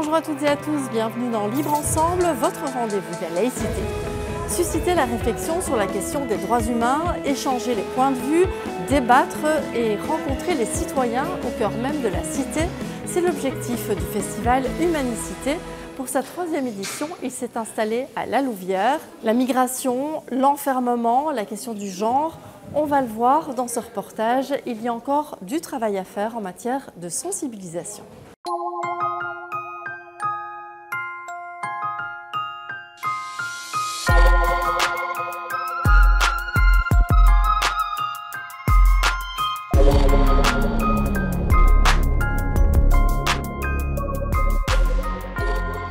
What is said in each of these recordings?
Bonjour à toutes et à tous, bienvenue dans Libre Ensemble, votre rendez-vous de la laïcité. Susciter la réflexion sur la question des droits humains, échanger les points de vue, débattre et rencontrer les citoyens au cœur même de la cité, c'est l'objectif du festival Humanicité. Pour sa 3e édition, il s'est installé à La Louvière. La migration, l'enfermement, la question du genre, on va le voir dans ce reportage, il y a encore du travail à faire en matière de sensibilisation.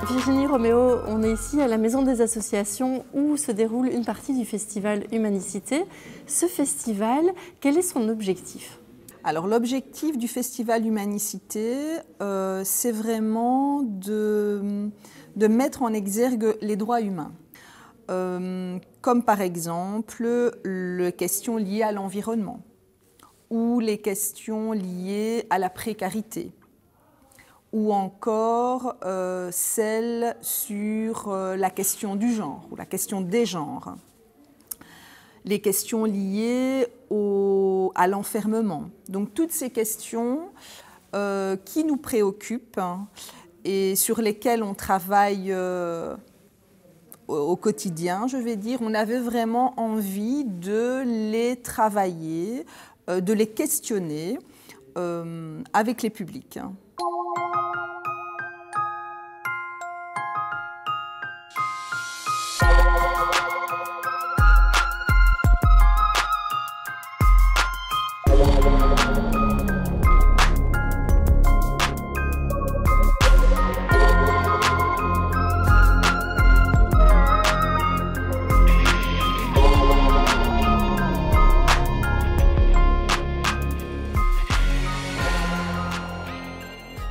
Virginie Roméo, on est ici à la Maison des Associations où se déroule une partie du festival Humanicité. Ce festival, quel est son objectif ? Alors l'objectif du festival Humanicité, c'est vraiment de mettre en exergue les droits humains. Comme par exemple les questions liées à l'environnement ou les questions liées à la précarité, ou encore celle sur la question du genre, ou la question des genres. Les questions liées à l'enfermement. Donc toutes ces questions qui nous préoccupent et sur lesquelles on travaille au quotidien, je vais dire, on avait vraiment envie de les travailler, de les questionner avec les publics.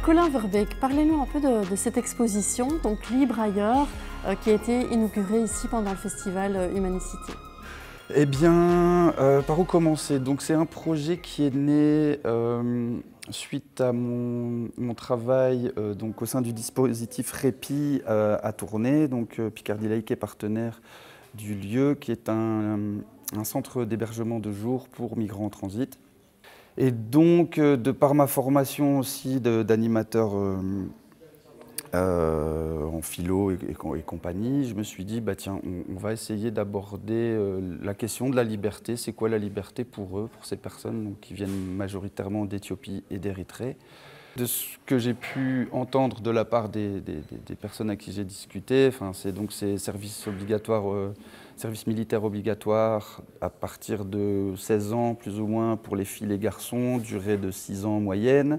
Colin Verbeek, parlez-nous un peu de cette exposition, donc Libre ailleurs, qui a été inaugurée ici pendant le festival Humanicité. Eh bien, par où commencer? Donc c'est un projet qui est né suite à mon travail donc, au sein du dispositif Répit à Tournai, donc Picardie Laïque est partenaire du lieu, qui est un centre d'hébergement de jour pour migrants en transit. Et donc, de par ma formation aussi d'animateur en philo et compagnie, je me suis dit, bah tiens, on va essayer d'aborder la question de la liberté. C'est quoi la liberté pour eux, pour ces personnes donc, qui viennent majoritairement d'Éthiopie et d'Érythrée? De ce que j'ai pu entendre de la part des personnes à qui j'ai discuté, c'est donc ces services obligatoires, services militaires obligatoires à partir de 16 ans plus ou moins pour les filles et les garçons, durée de 6 ans en moyenne.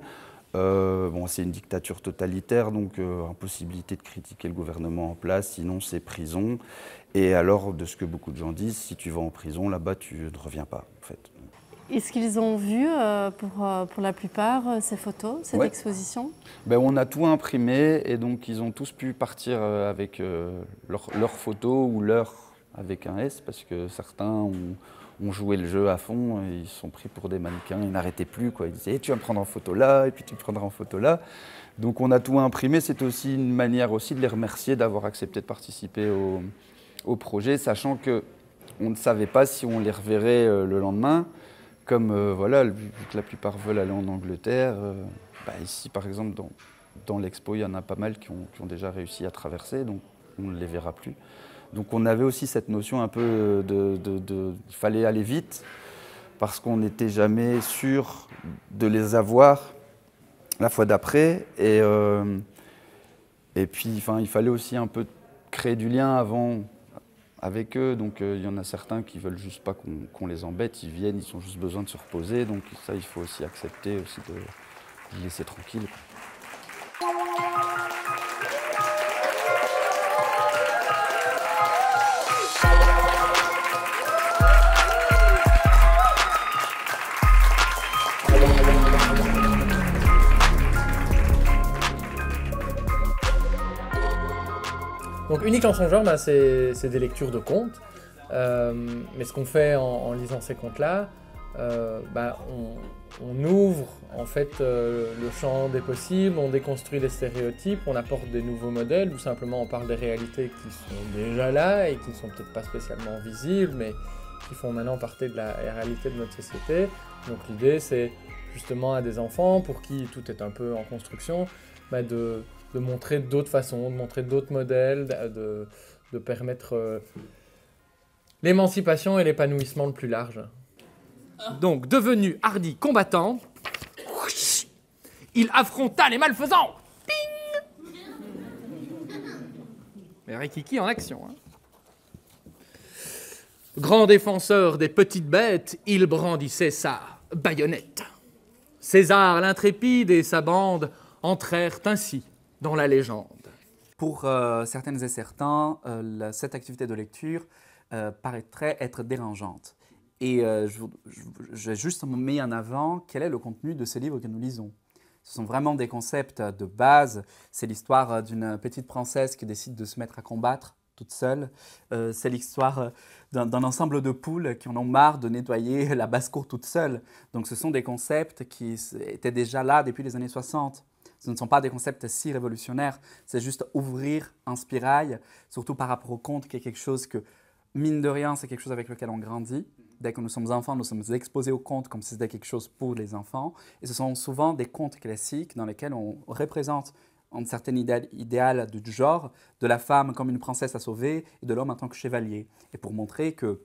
Bon, c'est une dictature totalitaire, donc impossibilité de critiquer le gouvernement en place, sinon c'est prison. Et alors, de ce que beaucoup de gens disent, si tu vas en prison, là-bas, tu ne reviens pas, en fait. Est-ce qu'ils ont vu, pour la plupart, ces photos, cette exposition? Ben, on a tout imprimé et donc ils ont tous pu partir avec leurs photos ou leur avec un S, parce que certains ont joué le jeu à fond et ils se sont pris pour des mannequins, ils n'arrêtaient plus, quoi. Ils disaient tu vas me prendre en photo là et puis tu me prendras en photo là. Donc on a tout imprimé, c'est aussi une manière aussi de les remercier d'avoir accepté de participer au projet, sachant qu'on ne savait pas si on les reverrait le lendemain. Comme voilà, vu que la plupart veulent aller en Angleterre, ici par exemple dans l'expo, il y en a pas mal qui ont déjà réussi à traverser, donc on ne les verra plus. Donc on avait aussi cette notion un peu il fallait aller vite, parce qu'on n'était jamais sûr de les avoir la fois d'après. Et puis il fallait aussi un peu créer du lien avant avec eux, donc il y en a certains qui veulent juste pas qu'on les embête, ils viennent, ils ont juste besoin de se reposer, donc ça il faut aussi accepter aussi de les laisser tranquilles. Donc unique en son genre, c'est des lectures de contes. Mais ce qu'on fait en lisant ces contes-là, on ouvre en fait le champ des possibles, on déconstruit les stéréotypes, on apporte des nouveaux modèles, ou simplement on parle des réalités qui sont déjà là et qui ne sont peut-être pas spécialement visibles, mais qui font maintenant partie de la réalité de notre société. Donc l'idée, c'est justement à des enfants pour qui tout est un peu en construction, de montrer d'autres façons, de montrer d'autres modèles, de permettre l'émancipation et l'épanouissement le plus large. Donc, devenu hardi combattant, il affronta les malfaisants. Ping! Mais Rikiki en action. Hein. Grand défenseur des petites bêtes, il brandissait sa baïonnette. César l'intrépide et sa bande entrèrent ainsi dans la légende. Pour certaines et certains, cette activité de lecture paraîtrait être dérangeante. Et j'ai juste mis en avant quel est le contenu de ces livres que nous lisons. Ce sont vraiment des concepts de base. C'est l'histoire d'une petite princesse qui décide de se mettre à combattre toute seule. C'est l'histoire d'un ensemble de poules qui en ont marre de nettoyer la basse-cour toute seule. Donc ce sont des concepts qui étaient déjà là depuis les années 60. Ce ne sont pas des concepts si révolutionnaires. C'est juste ouvrir un spirail, surtout par rapport au conte, qui est quelque chose que, mine de rien, c'est quelque chose avec lequel on grandit. Dès que nous sommes enfants, nous sommes exposés aux contes comme si c'était quelque chose pour les enfants. Et ce sont souvent des contes classiques dans lesquels on représente un certain idéal du genre, de la femme comme une princesse à sauver et de l'homme en tant que chevalier. Et pour montrer que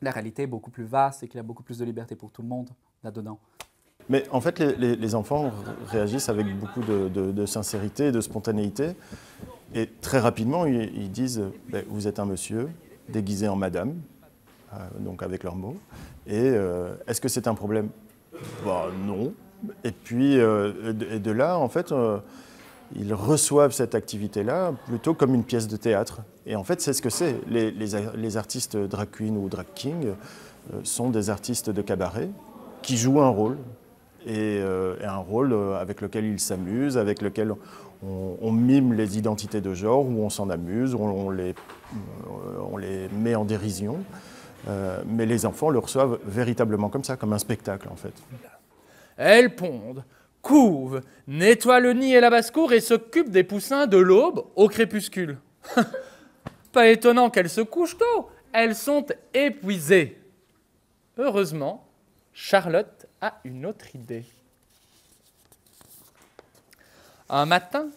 la réalité est beaucoup plus vaste et qu'il y a beaucoup plus de liberté pour tout le monde là-dedans. Mais en fait, les enfants réagissent avec beaucoup de sincérité et de spontanéité. Et très rapidement, ils disent « Vous êtes un monsieur déguisé en madame ». Donc avec leurs mots. Et est-ce que c'est un problème? Non. Et puis, et de là, en fait, ils reçoivent cette activité-là plutôt comme une pièce de théâtre. Et en fait, c'est ce que c'est. Les artistes drag queen ou drag king sont des artistes de cabaret qui jouent un rôle. Et un rôle avec lequel ils s'amusent, avec lequel on mime les identités de genre, où on s'en amuse, où on les met en dérision. Mais les enfants le reçoivent véritablement comme ça, comme un spectacle en fait. Elles pondent, couvent, nettoient le nid et la basse-cour et s'occupent des poussins de l'aube au crépuscule. Pas étonnant qu'elles se couchent tôt, elles sont épuisées. Heureusement, Charlotte a une autre idée. Un matin,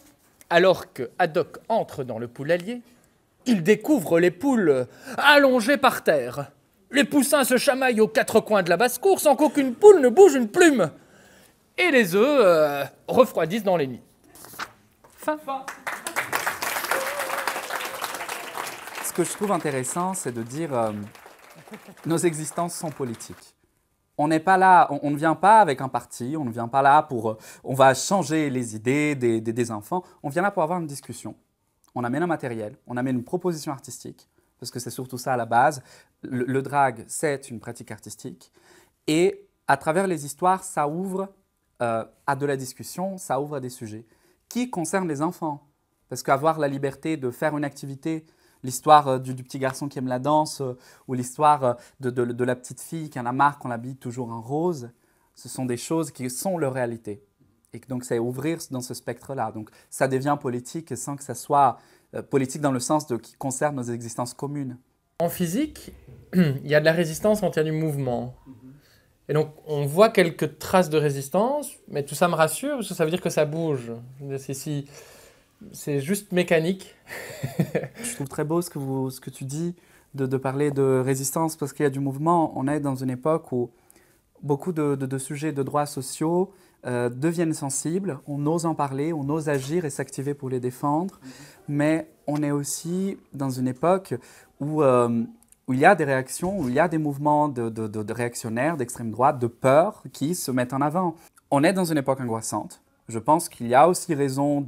alors que Haddock entre dans le poulailler, il découvre les poules allongées par terre. Les poussins se chamaillent aux quatre coins de la basse-cour sans qu'aucune poule ne bouge une plume. Et les œufs refroidissent dans les nids. Fin. Ce que je trouve intéressant, c'est de dire nos existences sont politiques. On n'est pas là, on ne vient pas avec un parti, on ne vient pas là pour... on va changer les idées des enfants. On vient là pour avoir une discussion. On amène un matériel, on amène une proposition artistique, parce que c'est surtout ça à la base. Le drag, c'est une pratique artistique. Et à travers les histoires, ça ouvre à de la discussion, ça ouvre à des sujets qui concernent les enfants. Parce qu'avoir la liberté de faire une activité, l'histoire du petit garçon qui aime la danse, ou l'histoire de la petite fille qui en a marre qu'on l'habille toujours en rose, ce sont des choses qui sont leur réalité. Et donc, c'est ouvrir dans ce spectre-là. Donc, ça devient politique sans que ça soit politique dans le sens qui concerne nos existences communes. En physique, il y a de la résistance quand il y a du mouvement. Et donc, on voit quelques traces de résistance, mais tout ça me rassure, parce que ça veut dire que ça bouge. C'est juste mécanique. Je trouve très beau ce que tu dis, de parler de résistance, parce qu'il y a du mouvement. On est dans une époque où beaucoup de sujets de droits sociaux deviennent sensibles, on ose en parler, on ose agir et s'activer pour les défendre, mais on est aussi dans une époque où il y a des réactions, où il y a des mouvements de réactionnaires, d'extrême droite, de peur qui se mettent en avant. On est dans une époque angoissante. Je pense qu'il y a aussi raison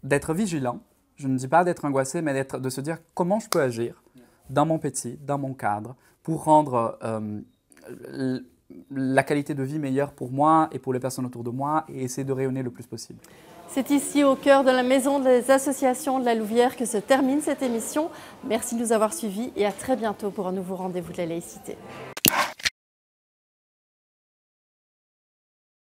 d'être vigilant. Je ne dis pas d'être angoissé, mais de se dire comment je peux agir dans mon petit, dans mon cadre, pour rendre la qualité de vie meilleure pour moi et pour les personnes autour de moi et essayer de rayonner le plus possible. C'est ici, au cœur de la Maison des associations de la Louvière, que se termine cette émission. Merci de nous avoir suivis et à très bientôt pour un nouveau rendez-vous de la laïcité.